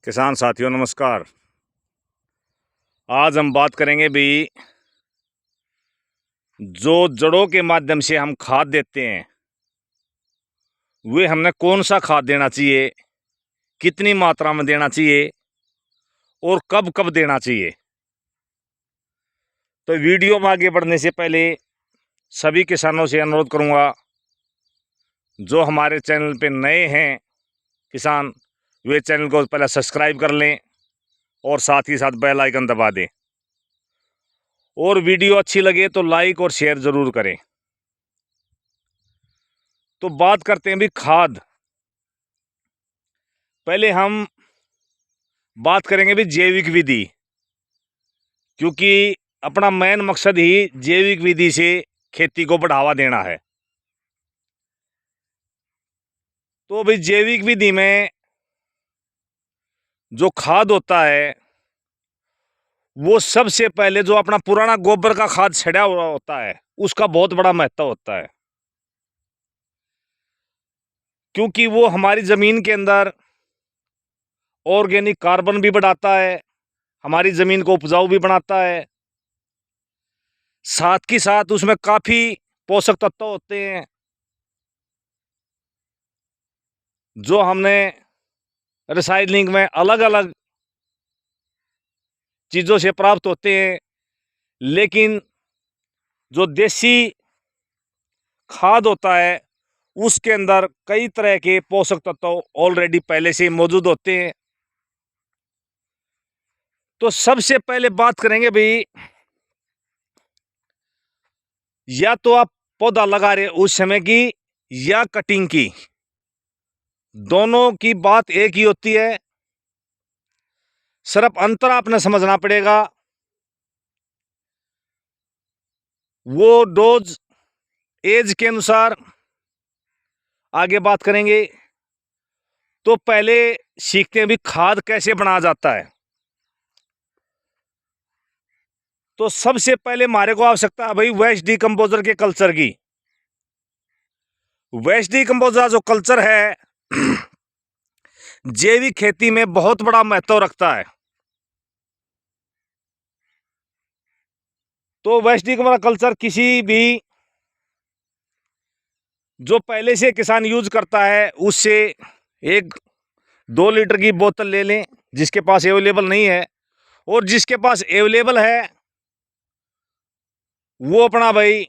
किसान साथियों नमस्कार। आज हम बात करेंगे भी जो जड़ों के माध्यम से हम खाद देते हैं वे हमने कौन सा खाद देना चाहिए, कितनी मात्रा में देना चाहिए और कब कब देना चाहिए। तो वीडियो में आगे बढ़ने से पहले सभी किसानों से अनुरोध करूंगा, जो हमारे चैनल पे नए हैं किसान, वे चैनल को पहले सब्सक्राइब कर लें और साथ ही साथ बेल आइकन दबा दें और वीडियो अच्छी लगे तो लाइक और शेयर ज़रूर करें। तो बात करते हैं भी खाद। पहले हम बात करेंगे भी जैविक विधि, क्योंकि अपना मेन मकसद ही जैविक विधि से खेती को बढ़ावा देना है। तो भाई जैविक विधि में जो खाद होता है वो सबसे पहले जो अपना पुराना गोबर का खाद छड़ा हुआ होता है उसका बहुत बड़ा महत्व होता है, क्योंकि वो हमारी ज़मीन के अंदर ऑर्गेनिक कार्बन भी बढ़ाता है, हमारी ज़मीन को उपजाऊ भी बनाता है, साथ ही साथ उसमें काफ़ी पोषक तत्व होते हैं जो हमने रिसाइक्लिंग में अलग अलग चीज़ों से प्राप्त होते हैं। लेकिन जो देसी खाद होता है उसके अंदर कई तरह के पोषक तत्व ऑलरेडी पहले से ही मौजूद होते हैं। तो सबसे पहले बात करेंगे भाई, या तो आप पौधा लगा रहे उस समय की या कटिंग की, दोनों की बात एक ही होती है। सिर्फ अंतर आपने समझना पड़ेगा, वो डोज एज के अनुसार आगे बात करेंगे। तो पहले सीखते हैं भी खाद कैसे बनाया जाता है। तो सबसे पहले हमारे को आवश्यकता है भाई वेस्ट डिकम्पोजर के कल्चर की। वेस्ट डिकम्पोजर जो कल्चर है जैविक खेती में बहुत बड़ा महत्व रखता है। तो वेस्ट डिकम्पोजर कल्चर किसी भी जो पहले से किसान यूज करता है उससे 1-2 लीटर की बोतल ले लें, जिसके पास अवेलेबल नहीं है, और जिसके पास अवेलेबल है वो अपना भाई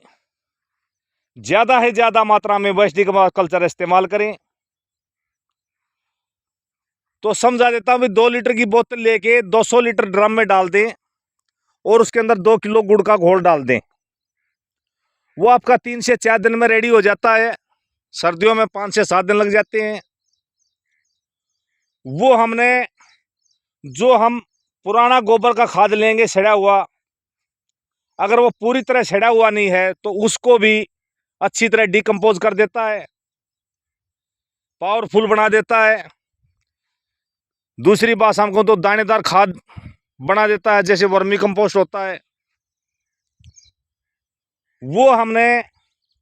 ज़्यादा से ज़्यादा मात्रा में वेस्ट डिकम्पोजर कल्चर इस्तेमाल करें। तो समझा देता हूँ, 2 लीटर की बोतल लेके 200 लीटर ड्रम में डाल दें और उसके अंदर 2 किलो गुड़ का घोल डाल दें। वो आपका 3 से 4 दिन में रेडी हो जाता है। सर्दियों में 5 से 7 दिन लग जाते हैं। वो हमने जो हम पुराना गोबर का खाद लेंगे सड़ा हुआ, अगर वो पूरी तरह सड़ा हुआ नहीं है तो उसको भी अच्छी तरह डिकम्पोज कर देता है, पावरफुल बना देता है। दूसरी बात हमको तो दानेदार खाद बना देता है, जैसे वर्मी कंपोस्ट होता है। वो हमने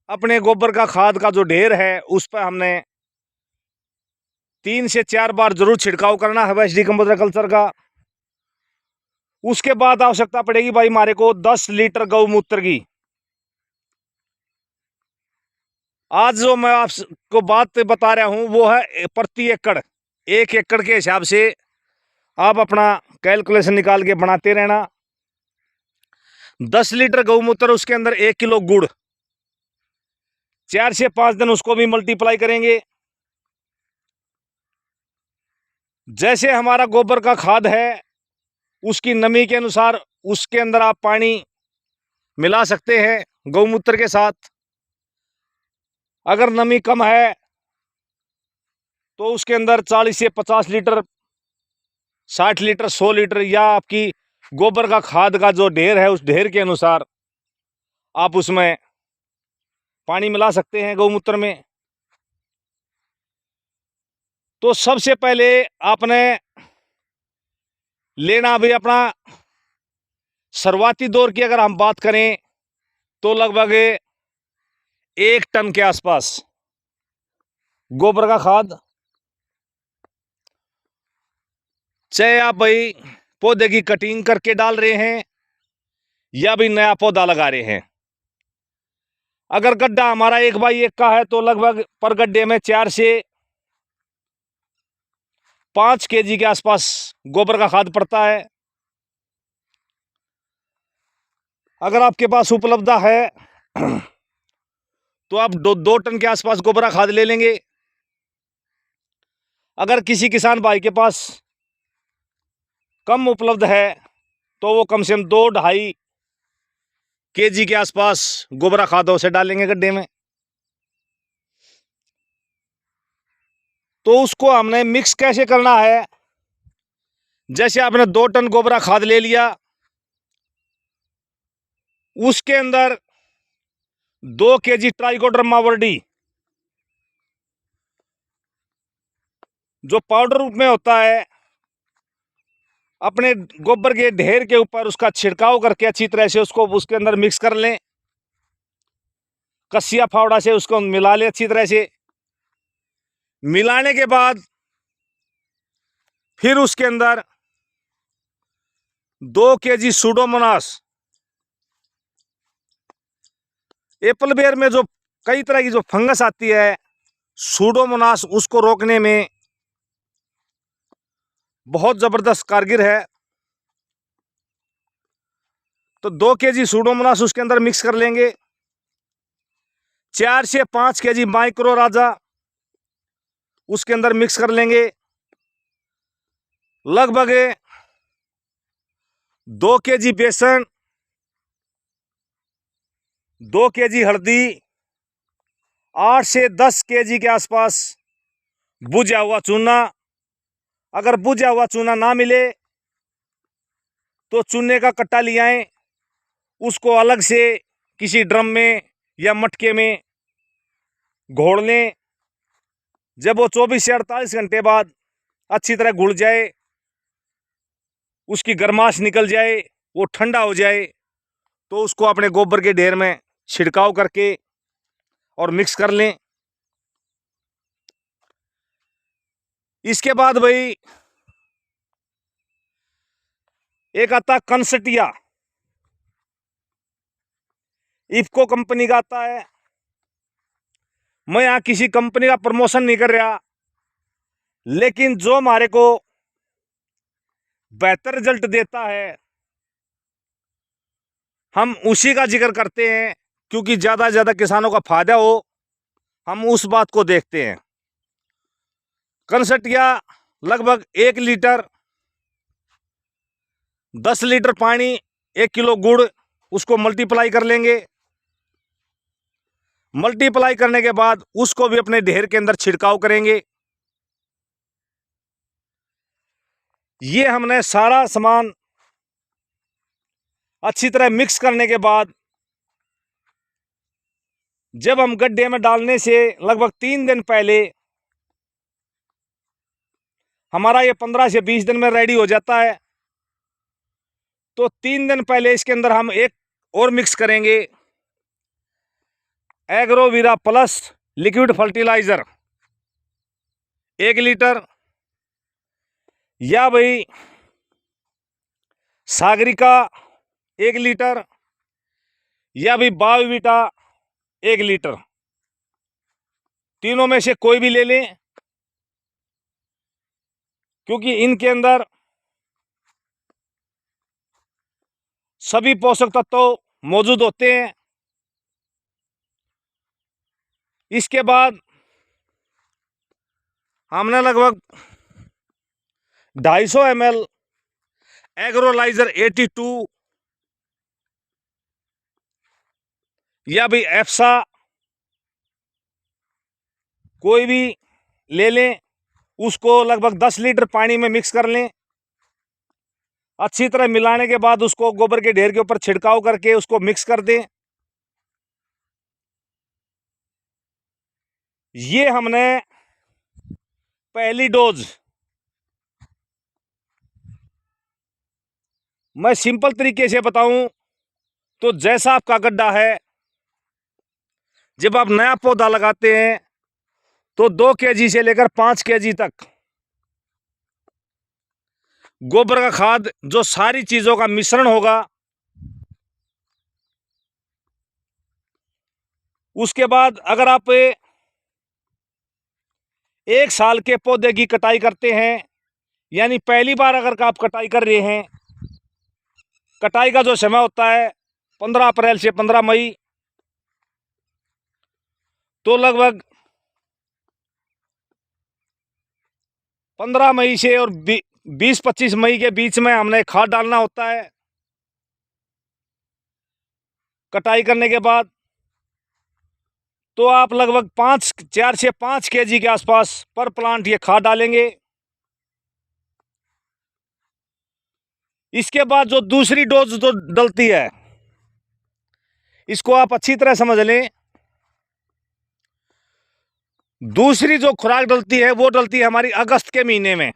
अपने गोबर का खाद का जो ढेर है उस पर हमने 3 से 4 बार जरूर छिड़काव करना है वेस्ट डिकम्पोजर कल्चर का। उसके बाद आवश्यकता पड़ेगी भाई हमारे को 10 लीटर गौमूत्र की। आज जो मैं आपको बात बता रहा हूं वो है प्रति एकड़, 1 एकड़ के हिसाब से आप अपना कैलकुलेशन निकाल के बनाते रहना। 10 लीटर गौमूत्र, उसके अंदर 1 किलो गुड़, 4 से 5 दिन उसको भी मल्टीप्लाई करेंगे। जैसे हमारा गोबर का खाद है उसकी नमी के अनुसार उसके अंदर आप पानी मिला सकते हैं गौमूत्र के साथ। अगर नमी कम है तो उसके अंदर 40 से 50 लीटर, 60 लीटर, 100 लीटर, या आपकी गोबर का खाद का जो ढेर है उस ढेर के अनुसार आप उसमें पानी मिला सकते हैं गौमूत्र में। तो सबसे पहले आपने लेना भी अपना शुरुआती दौर की, अगर हम बात करें तो लगभग 1 टन के आसपास गोबर का खाद चाहे आप भाई पौधे की कटिंग करके डाल रहे हैं या भी नया पौधा लगा रहे हैं। अगर गड्ढा हमारा 1x1 का है तो लगभग पर गड्ढे में 4 से 5 केजी के आसपास गोबर का खाद पड़ता है। अगर आपके पास उपलब्ध है तो आप 2 टन के आसपास गोबर खाद ले लेंगे। अगर किसी किसान भाई के पास कम उपलब्ध है तो वो कम से कम 2-2.5 केजी के आसपास गोबर खाद उसे डालेंगे गड्ढे में। तो उसको हमने मिक्स कैसे करना है, जैसे आपने 2 टन गोबर खाद ले लिया, उसके अंदर 2 केजी ट्राइकोडर्मा वर्डी जो पाउडर रूप में होता है, अपने गोबर के ढेर के ऊपर उसका छिड़काव करके अच्छी तरह से उसको उसके अंदर मिक्स कर लें। कसिया फावड़ा से उसको मिला लें अच्छी तरह से। मिलाने के बाद फिर उसके अंदर 2 केजी सूडोमोनास, एप्पल बेयर में जो कई तरह की जो फंगस आती है, सूडोमोनास उसको रोकने में बहुत जबरदस्त कारगर है। तो 2 केजी सूडोमोनास उसके अंदर मिक्स कर लेंगे। 4 से 5 केजी माइक्रो राजा उसके अंदर मिक्स कर लेंगे। लगभग 2 केजी बेसन, 2 केजी हल्दी, 8 से 10 केजी के आसपास भुजा हुआ चूना। अगर भुजा हुआ चूना ना मिले तो चूने का कट्टा ले आएं, उसको अलग से किसी ड्रम में या मटके में घोल लें। जब वो 24 से 48 घंटे बाद अच्छी तरह घुल जाए, उसकी गर्माश निकल जाए, वो ठंडा हो जाए, तो उसको अपने गोबर के ढेर में छिड़काव करके और मिक्स कर लें। इसके बाद भाई एक आता कंसटिया, इफ्को कंपनी का आता है। मैं यहाँ किसी कंपनी का प्रमोशन नहीं कर रहा, लेकिन जो हमारे को बेहतर रिजल्ट देता है हम उसी का जिक्र करते हैं, क्योंकि ज़्यादा से ज़्यादा किसानों का फायदा हो, हम उस बात को देखते हैं। कंसटिया लगभग 1 लीटर 10 लीटर पानी 1 किलो गुड़, उसको मल्टीप्लाई कर लेंगे। मल्टीप्लाई करने के बाद उसको भी अपने ढेर के अंदर छिड़काव करेंगे। ये हमने सारा सामान अच्छी तरह मिक्स करने के बाद जब हम गड्ढे में डालने से लगभग 3 दिन पहले हमारा ये 15 से 20 दिन में रेडी हो जाता है, तो 3 दिन पहले इसके अंदर हम एक और मिक्स करेंगे, एग्रोवीरा प्लस लिक्विड फर्टिलाइजर 1 लीटर, या भाई सागरिका 1 लीटर, या भी बायोवीटा 1 लीटर। तीनों में से कोई भी ले लें, क्योंकि इनके अंदर सभी पोषक तत्व मौजूद होते हैं। इसके बाद हमने लगभग 250 ml एग्रोलाइजर 82 या भी एप्सा कोई भी ले लें, उसको लगभग 10 लीटर पानी में मिक्स कर लें। अच्छी तरह मिलाने के बाद उसको गोबर के ढेर के ऊपर छिड़काव करके उसको मिक्स कर दें। ये हमने पहली डोज, मैं सिंपल तरीके से बताऊं तो जैसा आपका गड्ढा है, जब आप नया पौधा लगाते हैं तो 2 केजी से लेकर 5 केजी तक गोबर का खाद, जो सारी चीजों का मिश्रण होगा। उसके बाद अगर आप 1 साल के पौधे की कटाई करते हैं, यानी पहली बार अगर आप कटाई कर रहे हैं, कटाई का जो समय होता है 15 अप्रैल से 15 मई, तो लगभग 15 मई से और 20-25 मई के बीच में हमने खाद डालना होता है। कटाई करने के बाद तो आप लगभग 4 से 5 केजी के आसपास पर प्लांट ये खाद डालेंगे। इसके बाद जो दूसरी डोज जो डलती है, इसको आप अच्छी तरह समझ लें। दूसरी जो खुराक डलती है वो डलती है हमारी अगस्त के महीने में,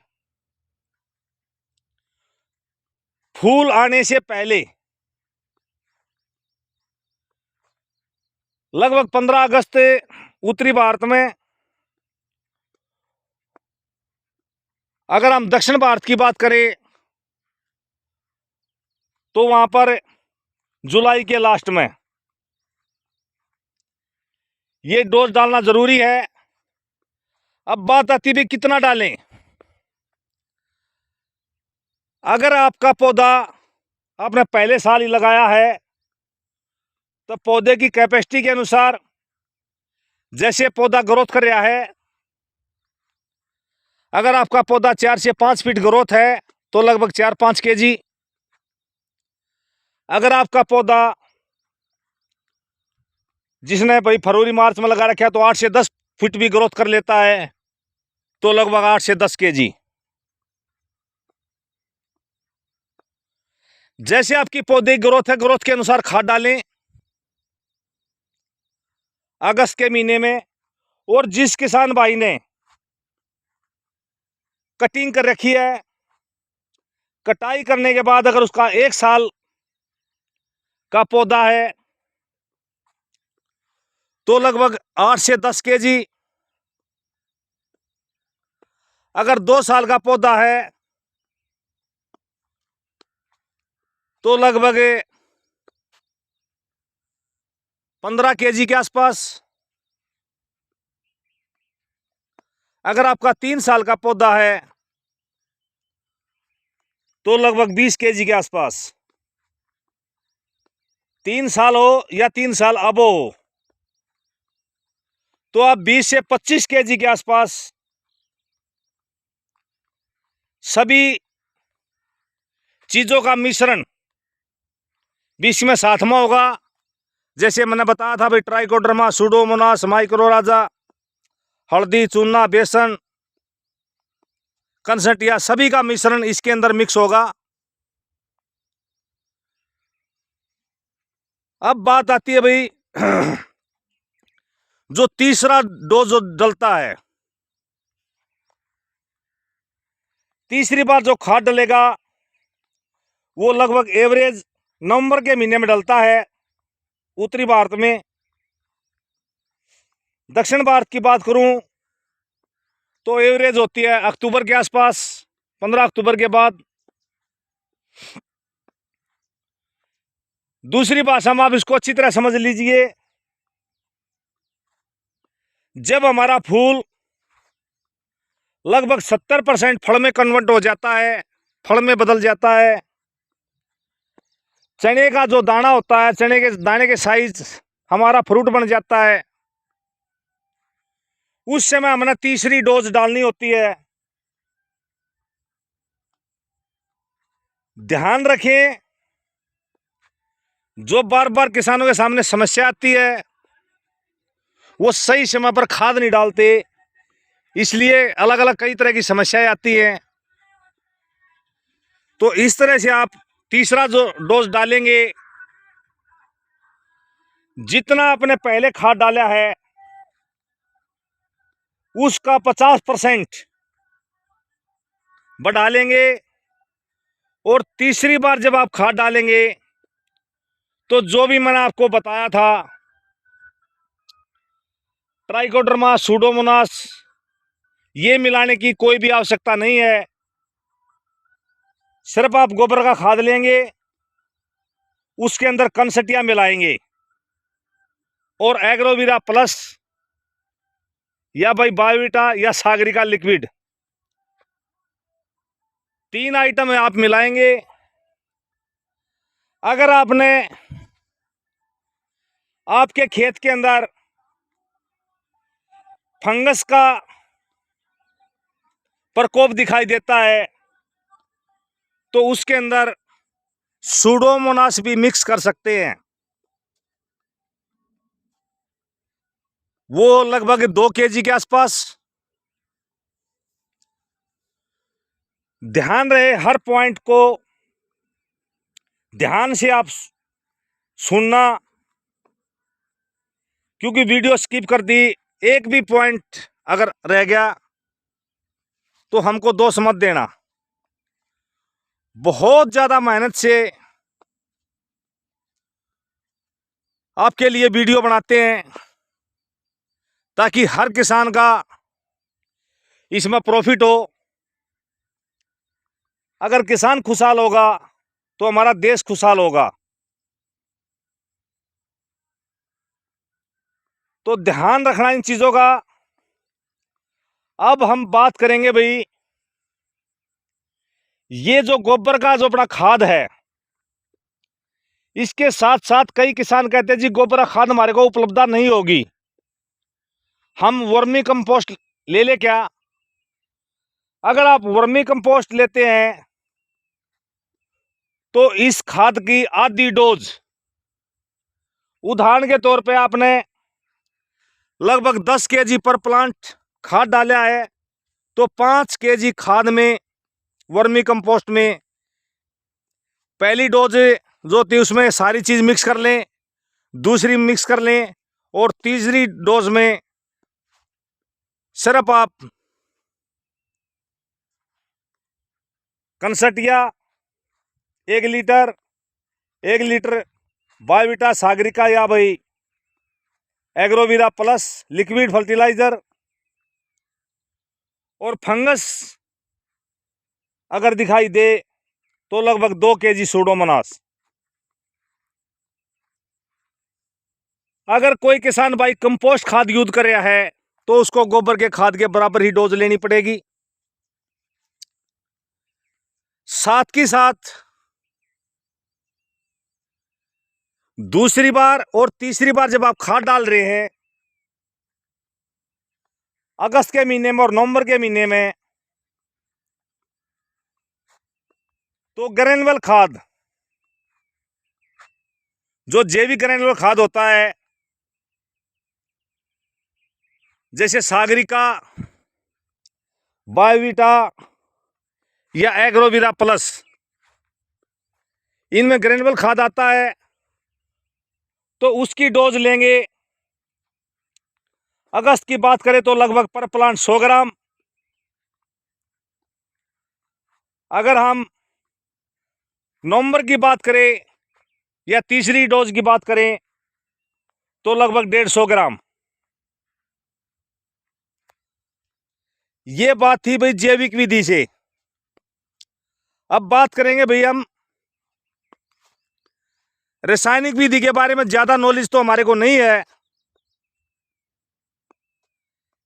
फूल आने से पहले। लगभग 15 अगस्त उत्तरी भारत में, अगर हम दक्षिण भारत की बात करें तो वहां पर जुलाई के लास्ट में ये डोज डालना जरूरी है। अब बात आती है कितना डालें। अगर आपका पौधा आपने पहले साल ही लगाया है तो पौधे की कैपेसिटी के अनुसार, जैसे पौधा ग्रोथ कर रहा है, अगर आपका पौधा 4 से 5 फीट ग्रोथ है तो लगभग 4-5 केजी। अगर आपका पौधा जिसने भाई फरवरी मार्च में लगा रखा है तो 8 से 10 फीट भी ग्रोथ कर लेता है तो लगभग 8 से 10 केजी। जैसे आपकी पौधे ग्रोथ है, ग्रोथ के अनुसार खाद डालें अगस्त के महीने में। और जिस किसान भाई ने कटिंग कर रखी है, कटाई करने के बाद अगर उसका 1 साल का पौधा है तो लगभग 8 से 10 केजी। अगर 2 साल का पौधा है तो लगभग 15 केजी के आसपास। अगर आपका 3 साल का पौधा है तो लगभग 20 केजी के आसपास। 3 साल हो या 3 साल अब हो तो आप 20 से 25 केजी के आसपास सभी चीजों का मिश्रण बीच में साथ में होगा। जैसे मैंने बताया था भाई, ट्राइकोडर्मा, सूडोमोनास, माइक्रोराजा, हल्दी, चूना, बेसन, कंसटिया, सभी का मिश्रण इसके अंदर मिक्स होगा। अब बात आती है भाई जो तीसरा डोज जो डलता है, तीसरी बार जो खाद डलेगा वो लगभग एवरेज नवंबर के महीने में डलता है उत्तरी भारत में। दक्षिण भारत की बात करूं तो एवरेज होती है अक्टूबर के आसपास, 15 अक्टूबर के बाद। दूसरी भाषा में आप इसको अच्छी तरह समझ लीजिए, जब हमारा फूल लगभग 70% फल में कन्वर्ट हो जाता है, फल में बदल जाता है, चने का जो दाना होता है, चने के दाने के साइज हमारा फ्रूट बन जाता है, उस समय हमने तीसरी डोज डालनी होती है। ध्यान रखें, जो बार बार किसानों के सामने समस्या आती है वो सही समय पर खाद नहीं डालते, इसलिए अलग अलग कई तरह की समस्याएं आती हैं। तो इस तरह से आप तीसरा जो डोज डालेंगे, जितना आपने पहले खाद डाला है उसका 50% बढ़ा लेंगे। और तीसरी बार जब आप खाद डालेंगे तो जो भी मैंने आपको बताया था, ट्राइकोडर्मा, सूडोमोनास, ये मिलाने की कोई भी आवश्यकता नहीं है। सिर्फ आप गोबर का खाद लेंगे, उसके अंदर कंसटिया मिलाएंगे और एग्रोवीरा प्लस या भाई बायोविटा या सागरिका लिक्विड, 3 आइटम आप मिलाएंगे। अगर आपने आपके खेत के अंदर फंगस का प्रकोप दिखाई देता है तो उसके अंदर सूडोमोनास भी मिक्स कर सकते हैं। वो लगभग 2 kg के आसपास। ध्यान रहे, हर पॉइंट को ध्यान से आप सुनना, क्योंकि वीडियो स्किप कर दी, एक भी पॉइंट अगर रह गया तो हमको दोष मत देना। बहुत ज्यादा मेहनत से आपके लिए वीडियो बनाते हैं ताकि हर किसान का इसमें प्रॉफिट हो। अगर किसान खुशहाल होगा तो हमारा देश खुशहाल होगा। तो ध्यान रखना इन चीजों का। अब हम बात करेंगे भाई, ये जो गोबर का जो अपना खाद है, इसके साथ साथ कई किसान कहते हैं जी गोबर खाद हमारे को उपलब्ध नहीं होगी, हम वर्मी कंपोस्ट ले ले क्या? अगर आप वर्मी कंपोस्ट लेते हैं तो इस खाद की आधी डोज, उदाहरण के तौर पे आपने लगभग 10 kg पर प्लांट खाद डाला है तो 5 kg खाद में, वर्मी कंपोस्ट में, पहली डोज जो थी उसमें सारी चीज मिक्स कर लें, दूसरी मिक्स कर लें और तीसरी डोज में सिर्फ आप कंसटिया 1 लीटर बायोविटा सागरिका या भाई एग्रोवीरा प्लस लिक्विड फर्टिलाइजर, और फंगस अगर दिखाई दे तो लगभग 2 kg सूडोमोनास। अगर कोई किसान भाई कंपोस्ट खाद यूज कर रहा है तो उसको गोबर के खाद के बराबर ही डोज लेनी पड़ेगी। साथ की साथ दूसरी बार और तीसरी बार जब आप खाद डाल रहे हैं अगस्त के महीने में और नवंबर के महीने में, तो ग्रेनुअल खाद, जो जैविक ग्रेनुअल खाद होता है, जैसे सागरिका, बायोविटा या एग्रोवीरा प्लस, इनमें ग्रेनुअल खाद आता है तो उसकी डोज लेंगे। अगस्त की बात करें तो लगभग पर प्लांट 100 ग्राम। अगर हम नवंबर की बात करें या तीसरी डोज की बात करें तो लगभग 150 ग्राम। ये बात थी भाई जैविक विधि से। अब बात करेंगे भाई हम रासायनिक विधि के बारे में। ज्यादा नॉलेज तो हमारे को नहीं है,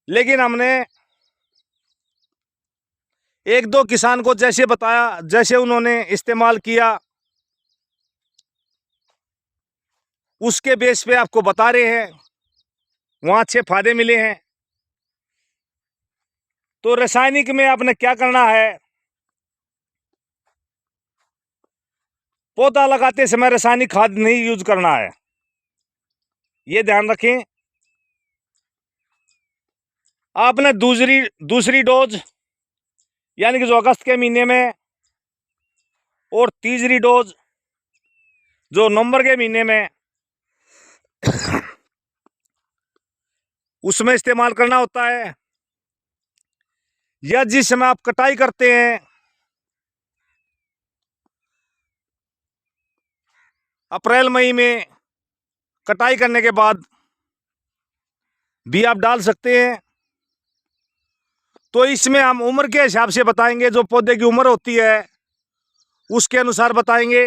लेकिन हमने 1-2 किसान को जैसे बताया, जैसे उन्होंने इस्तेमाल किया, उसके बेस पे आपको बता रहे हैं, वहां अच्छे फायदे मिले हैं। तो रासायनिक में आपने क्या करना है, पौधा लगाते समय रासायनिक खाद नहीं यूज करना है, ये ध्यान रखें। आपने दूसरी डोज यानी कि जो अगस्त के महीने में, और तीसरी डोज जो नवंबर के महीने में उसमें इस्तेमाल करना होता है। या जिस समय आप कटाई करते हैं, अप्रैल मई में कटाई करने के बाद भी आप डाल सकते हैं। तो इसमें हम उम्र के हिसाब से बताएंगे, जो पौधे की उम्र होती है उसके अनुसार बताएंगे।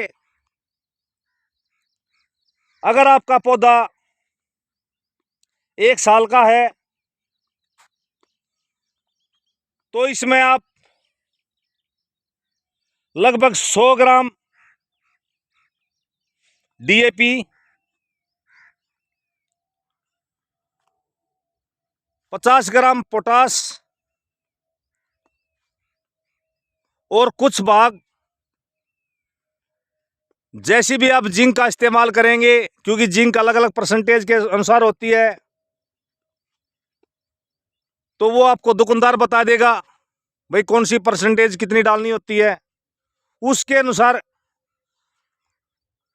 अगर आपका पौधा 1 साल का है तो इसमें आप लगभग 100 ग्राम DAP, 50 ग्राम पोटास और कुछ भाग जैसी भी आप जिंक का इस्तेमाल करेंगे, क्योंकि जिंक अलग अलग परसेंटेज के अनुसार होती है, तो वो आपको दुकानदार बता देगा भाई कौन सी परसेंटेज कितनी डालनी होती है। उसके अनुसार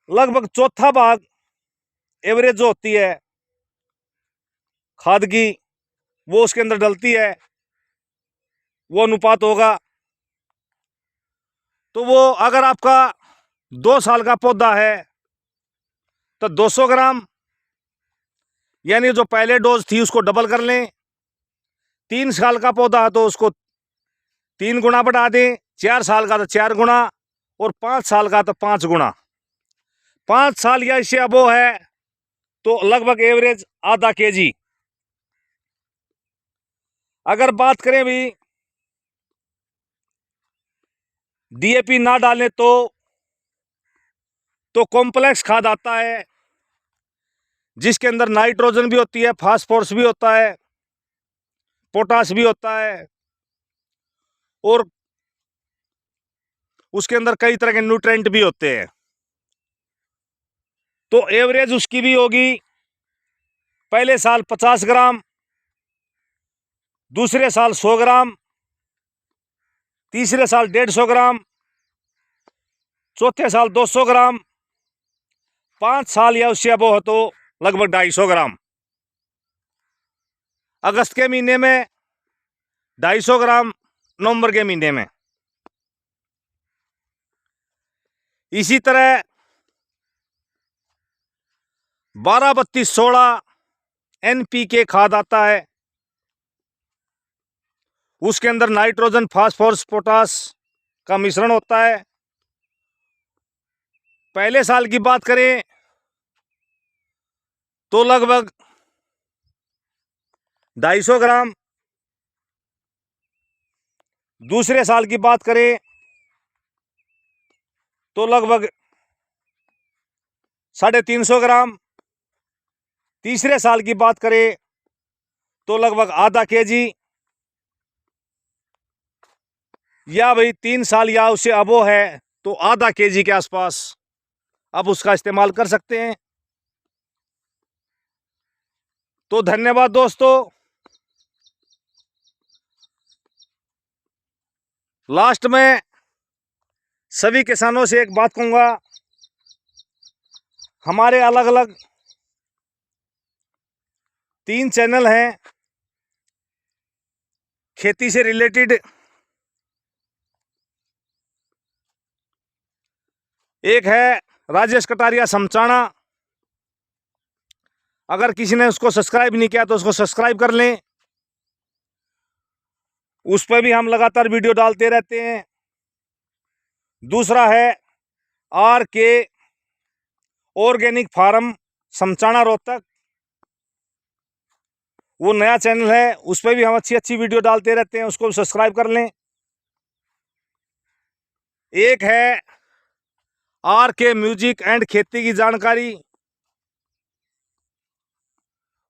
लगभग चौथा भाग एवरेज जो होती है खाद की वो उसके अंदर डलती है, वो अनुपात होगा। तो वो अगर आपका 2 साल का पौधा है तो 200 ग्राम, यानी जो पहले डोज थी उसको डबल कर लें। 3 साल का पौधा है तो उसको 3 गुना बढ़ा दें, 4 साल का तो 4 गुना, और 5 साल का तो 5 गुना। 5 साल या इससे अबो है तो लगभग एवरेज आधा kg। अगर बात करें भी DAP ना डालें तो कॉम्प्लेक्स खाद आता है जिसके अंदर नाइट्रोजन भी होती है, फास्फोरस भी होता है, पोटास भी होता है, और उसके अंदर कई तरह के न्यूट्रेंट भी होते हैं। तो एवरेज उसकी भी होगी पहले साल 50 ग्राम, दूसरे साल 100 ग्राम, तीसरे साल 150 ग्राम, चौथे साल 200 ग्राम, 5 साल या उससे अबो हो तो लगभग 250 ग्राम। अगस्त के महीने में 250 ग्राम, नवंबर के महीने में। इसी तरह 12-32-16 NPK खाद आता है, उसके अंदर नाइट्रोजन, फास्फोरस, पोटास का मिश्रण होता है। पहले साल की बात करें तो लगभग 250 ग्राम, दूसरे साल की बात करें तो लगभग 350 ग्राम, तीसरे साल की बात करें तो लगभग आधा kg, या भाई 3 साल या उससे अबो है तो आधा kg के आसपास आप उसका इस्तेमाल कर सकते हैं। तो धन्यवाद दोस्तों। लास्ट में सभी किसानों से एक बात कहूँगा, हमारे अलग अलग 3 चैनल हैं खेती से रिलेटेड। एक है राजेश कटारिया समचाणा, अगर किसी ने उसको सब्सक्राइब नहीं किया तो उसको सब्सक्राइब कर लें, उस पर भी हम लगातार वीडियो डालते रहते हैं। दूसरा है RK ऑर्गेनिक फार्म समचाणा रोहतक, वो नया चैनल है, उस पर भी हम अच्छी अच्छी वीडियो डालते रहते हैं, उसको भी सब्सक्राइब कर लें। एक है RK म्यूजिक एंड खेती की जानकारी,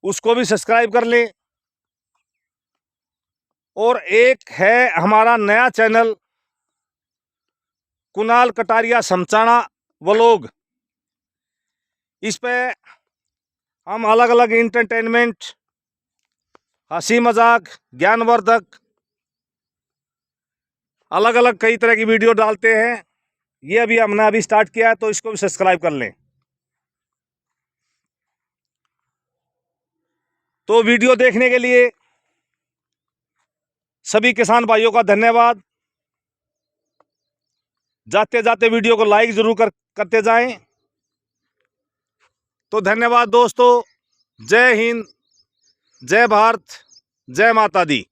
उसको भी सब्सक्राइब कर लें। और एक है हमारा नया चैनल कुणाल कटारिया समचाणा व्लॉग, इस पे हम अलग अलग इंटरटेनमेंट, हंसी मजाक, ज्ञानवर्धक, अलग अलग कई तरह की वीडियो डालते हैं। ये अभी हमने स्टार्ट किया है, तो इसको भी सब्सक्राइब कर लें। तो वीडियो देखने के लिए सभी किसान भाइयों का धन्यवाद। जाते जाते वीडियो को लाइक जरूर करते जाएं। तो धन्यवाद दोस्तों। जय हिंद, जय भारत, जय माता दी।